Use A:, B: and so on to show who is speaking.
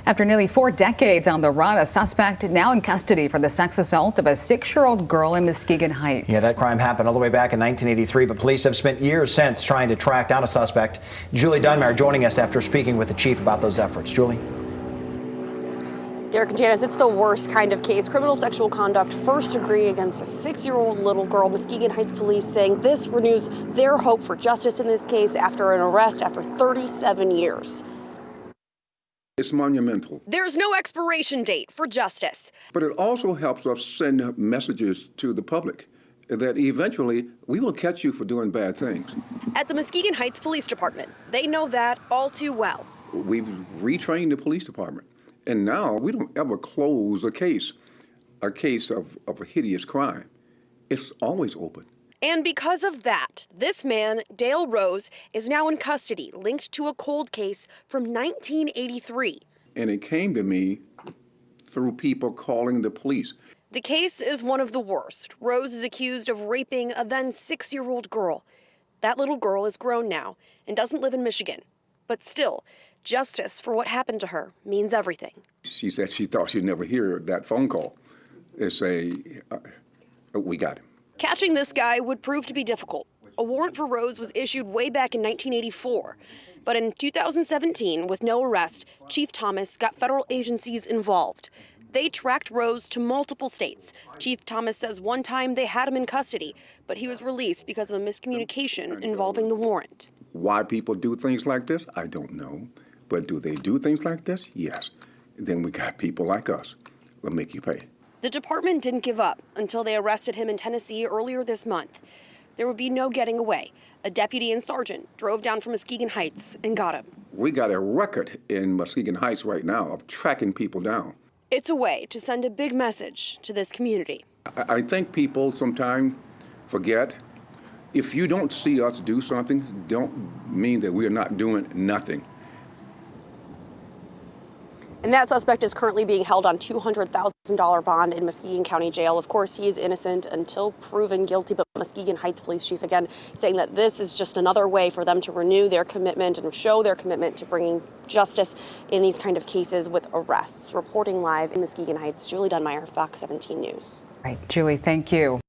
A: After nearly 4 decades on the run, a suspect now in custody for the sex assault of a 6-year-old girl in Muskegon Heights.
B: Yeah, that crime happened all the way back in 1983, but police have spent years since trying to track down a suspect. Julie Dunmire joining us after speaking with the chief about those efforts. Julie?
C: Derek and Janice, it's the worst kind of case. Criminal sexual conduct, first degree against a 6-year-old little girl. Muskegon Heights police saying this renews their hope for justice in this case after an arrest after 37 years.
D: It's monumental.
C: There's no expiration date for justice.
D: But it also helps us send messages to the public that eventually we will catch you for doing bad things.
C: At the Muskegon Heights Police Department, they know that all too well.
D: We've retrained the police department, and now we don't ever close a case of a hideous crime. It's always open.
C: And because of that, this man, Dale Rose, is now in custody, linked to a cold case from 1983.
D: And it came to me through people calling the police.
C: The case is one of the worst. Rose is accused of raping a then 6-year-old girl. That little girl is grown now and doesn't live in Michigan. But still, justice for what happened to her means everything.
D: She said she thought she'd never hear that phone call and say, we got him.
C: Catching this guy would prove to be difficult. A warrant for Rose was issued way back in 1984. But in 2017, with no arrest, Chief Thomas got federal agencies involved. They tracked Rose to multiple states. Chief Thomas says one time they had him in custody, but he was released because of a miscommunication involving the warrant.
D: Why people do things like this, I don't know. But do they do things like this? Yes. Then we got people like us who'll make you pay.
C: The department didn't give up until they arrested him in Tennessee earlier this month. There would be no getting away. A deputy and sergeant drove down from Muskegon Heights and got him.
D: We got a record in Muskegon Heights right now of tracking people down.
C: It's a way to send a big message to this community.
D: I think people sometimes forget, if you don't see us do something, don't mean that we're not doing nothing.
C: And that suspect is currently being held on $200,000 bond in Muskegon County Jail. Of course, he is innocent until proven guilty, but Muskegon Heights Police Chief again saying that this is just another way for them to renew their commitment and show their commitment to bringing justice in these kind of cases with arrests. Reporting live in Muskegon Heights, Julie Dunmire, Fox 17 News.
A: Right, Julie, thank you.